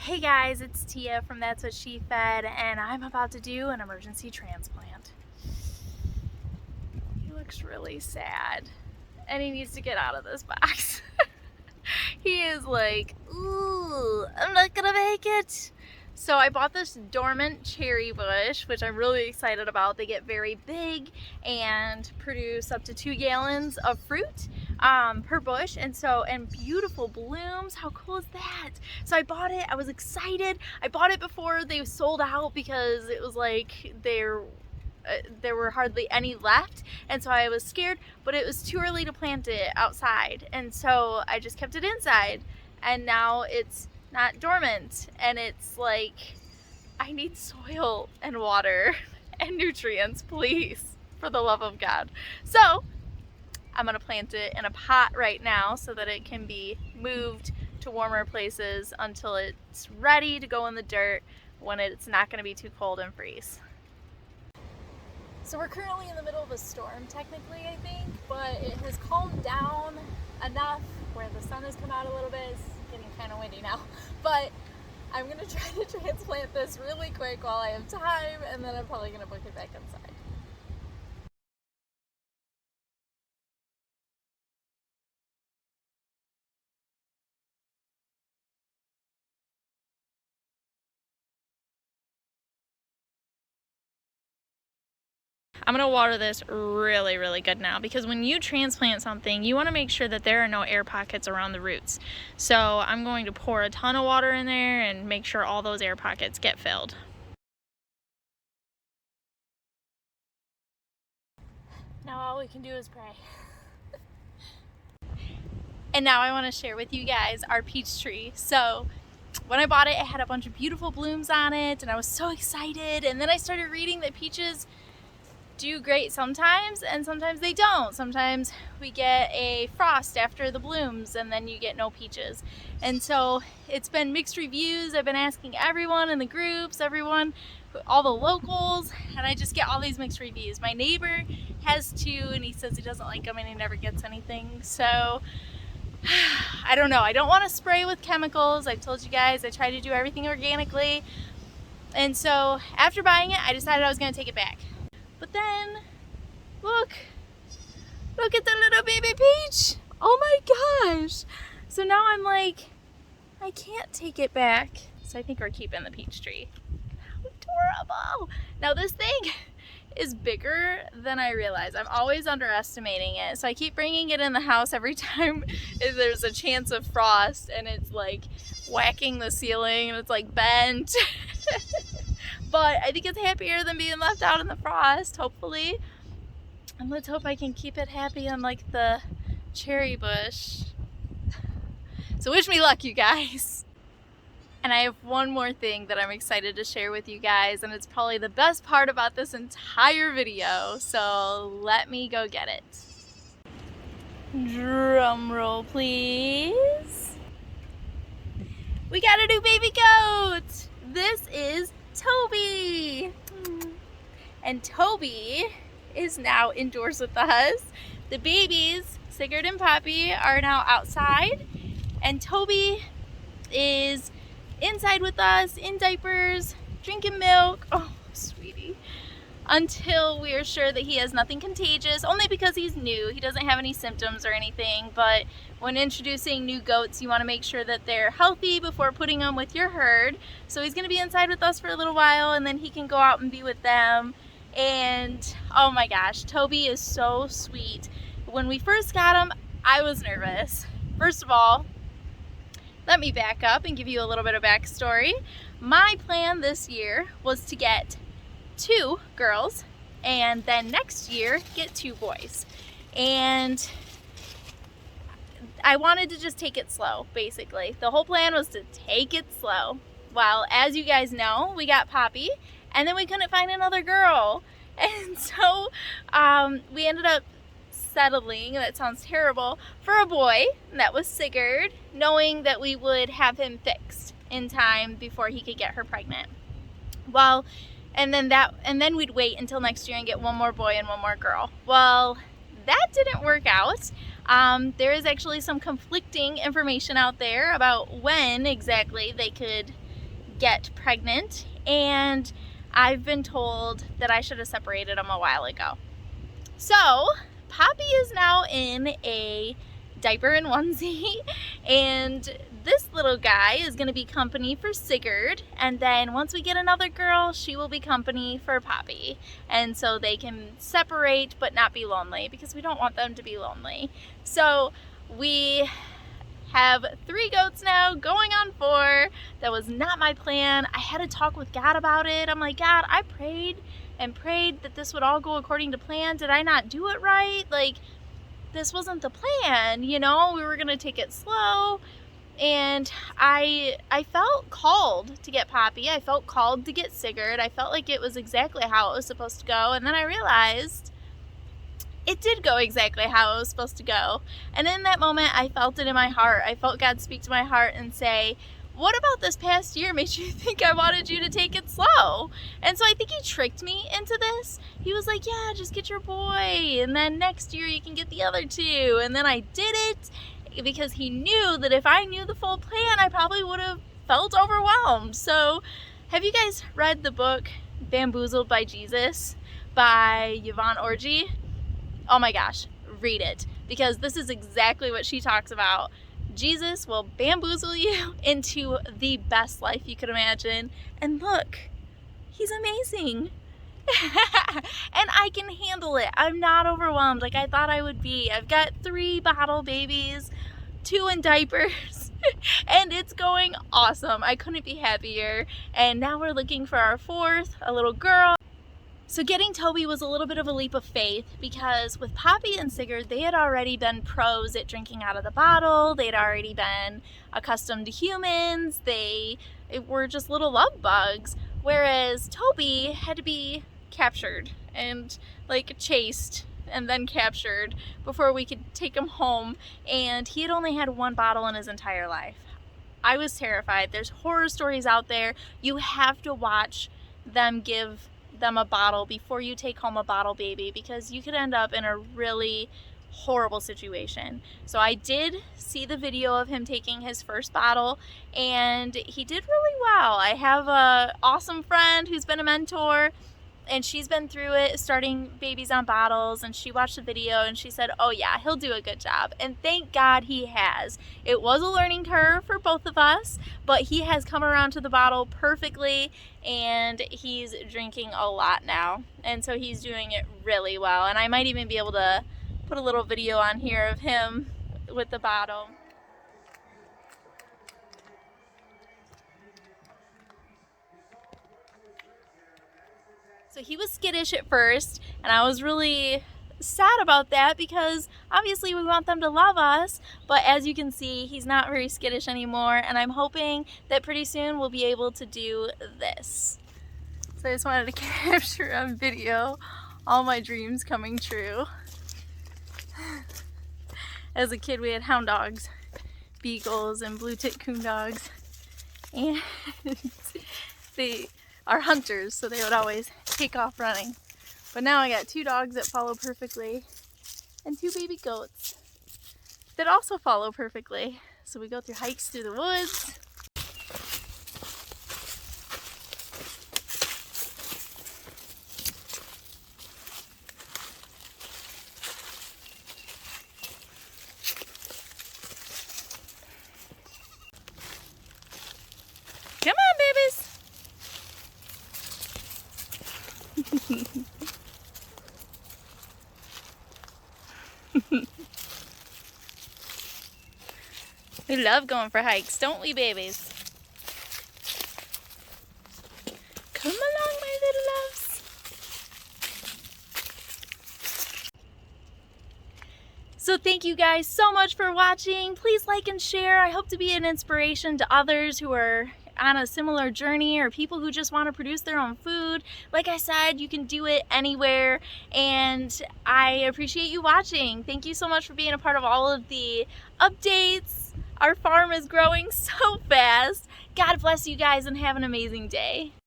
Hey guys, it's Tia from That's What She Fed, and I'm about to do an emergency transplant. He looks really sad, and he needs to get out of this box. He is like, ooh, I'm not gonna make it. So I bought this dormant cherry bush, which I'm really excited about. They get very big and produce up to 2 gallons of fruit per bush, and beautiful blooms. How cool is that? So I bought it. I was excited. I bought it before they sold out because it was like there were hardly any left, and so I was scared, but it was too early to plant it outside, and so I just kept it inside, and now it's not dormant, and it's like, I need soil and water and nutrients, please, for the love of God. So I'm gonna plant it in a pot right now so that it can be moved to warmer places until it's ready to go in the dirt when it's not gonna be too cold and freeze. So we're currently in the middle of a storm, technically, I think, but it has calmed down enough where the sun has come out a little bit. It's getting kind of windy now, but I'm gonna try to transplant this really quick while I have time, and then I'm probably gonna book it back inside. I'm gonna water this really, really good now, because when you transplant something, you wanna make sure that there are no air pockets around the roots. So I'm going to pour a ton of water in there and make sure all those air pockets get filled. Now all we can do is pray. And now I wanna share with you guys our peach tree. So when I bought it, it had a bunch of beautiful blooms on it, and I was so excited. And then I started reading that peaches do great sometimes, and sometimes they don't. Sometimes we get a frost after the blooms, and then you get no peaches. And so it's been mixed reviews. I've been asking everyone in the groups, all the locals, and I just get all these mixed reviews. My neighbor has 2, and he says he doesn't like them and he never gets anything. So I don't know. I don't want to spray with chemicals. I've told you guys I try to do everything organically. And so after buying it, I decided I was going to take it back. But then, look at the little baby peach. Oh my gosh. So now I'm like, I can't take it back. So I think we're keeping the peach tree. How adorable. Now this thing is bigger than I realize. I'm always underestimating it. So I keep bringing it in the house every time there's a chance of frost, and it's like whacking the ceiling and it's like bent. But I think it's happier than being left out in the frost, hopefully. And let's hope I can keep it happy unlike the cherry bush. So wish me luck, you guys. And I have one more thing that I'm excited to share with you guys, and it's probably the best part about this entire video. So let me go get it. Drum roll, please. We got a new baby goat. This is Toby. And Toby is now indoors with us. The babies, Sigurd and Poppy, are now outside, and Toby is inside with us in diapers, drinking milk. Oh, sweetie. Until we are sure that he has nothing contagious, only because he's new. He doesn't have any symptoms or anything, but when introducing new goats, you want to make sure that they're healthy before putting them with your herd. So he's going to be inside with us for a little while, and then he can go out and be with them. And oh my gosh, Toby is so sweet. When we first got him, I was nervous. First of all, let me back up and give you a little bit of backstory. My plan this year was to get 2 girls, and then next year get 2 boys. And I wanted to just take it slow, basically. The whole plan was to take it slow. Well, as you guys know, we got Poppy, and then we couldn't find another girl. And so we ended up settling, that sounds terrible, for a boy, and that was Sigurd, knowing that we would have him fixed in time before he could get her pregnant. Well, and then we'd wait until next year and get 1 more boy and 1 more girl. Well, that didn't work out. There is actually some conflicting information out there about when exactly they could get pregnant, and I've been told that I should have separated them a while ago. So Poppy is now in a diaper and onesie, and this little guy is going to be company for Sigurd, and then once we get another girl, she will be company for Poppy, and so they can separate but not be lonely, because we don't want them to be lonely. So we have 3 goats now, going on 4. That was not my plan. I had to talk with God about it. I'm like, God, I prayed and prayed that this would all go according to plan. Did I not do it right? Like, this wasn't the plan, you know? We were gonna take it slow, and I felt called to get Poppy. I felt called to get Sigurd. I felt like it was exactly how it was supposed to go, and then I realized it did go exactly how it was supposed to go. And in that moment, I felt it in my heart. I felt God speak to my heart and say, what about this past year made you think I wanted you to take it slow? And so I think he tricked me into this. He was like, yeah, just get your boy, and then next year you can get the other 2. And then I did it because he knew that if I knew the full plan, I probably would have felt overwhelmed. So have you guys read the book Bamboozled by Jesus by Yvonne Orji? Oh my gosh, read it, because this is exactly what she talks about. Jesus will bamboozle you into the best life you could imagine. And look, he's amazing. And I can handle it. I'm not overwhelmed like I thought I would be. I've got 3 bottle babies, 2 in diapers, and it's going awesome. I couldn't be happier. And now we're looking for our 4th, a little girl. So getting Toby was a little bit of a leap of faith, because with Poppy and Sigurd, they had already been pros at drinking out of the bottle. They'd already been accustomed to humans. They were just little love bugs. Whereas Toby had to be captured and like chased and then captured before we could take him home. And he had only had 1 bottle in his entire life. I was terrified. There's horror stories out there. You have to watch them give them a bottle before you take home a bottle baby, because you could end up in a really horrible situation. So I did see the video of him taking his first bottle, and he did really well. I have a awesome friend who's been a mentor, and she's been through it starting babies on bottles, and she watched the video and she said, oh yeah, he'll do a good job. And thank God he has. It was a learning curve for both of us, but he has come around to the bottle perfectly, and he's drinking a lot now, and so he's doing it really well. And I might even be able to put a little video on here of him with the bottle. So he was skittish at first, and I was really sad about that, because obviously we want them to love us, but as you can see, he's not very skittish anymore, and I'm hoping that pretty soon we'll be able to do this. So I just wanted to capture on video all my dreams coming true. As a kid, we had hound dogs, beagles, and blue-tit coon dogs, and they are hunters, so they would always take off running. But now I got 2 dogs that follow perfectly, and 2 baby goats that also follow perfectly. So we go through hikes through the woods. Come on, babies. We love going for hikes, don't we, babies? Come along, my little loves. So thank you guys so much for watching. Please like and share. I hope to be an inspiration to others who are on a similar journey, or people who just want to produce their own food. Like I said, you can do it anywhere, and I appreciate you watching. Thank you so much for being a part of all of the updates. Our farm is growing so fast. God bless you guys, and have an amazing day.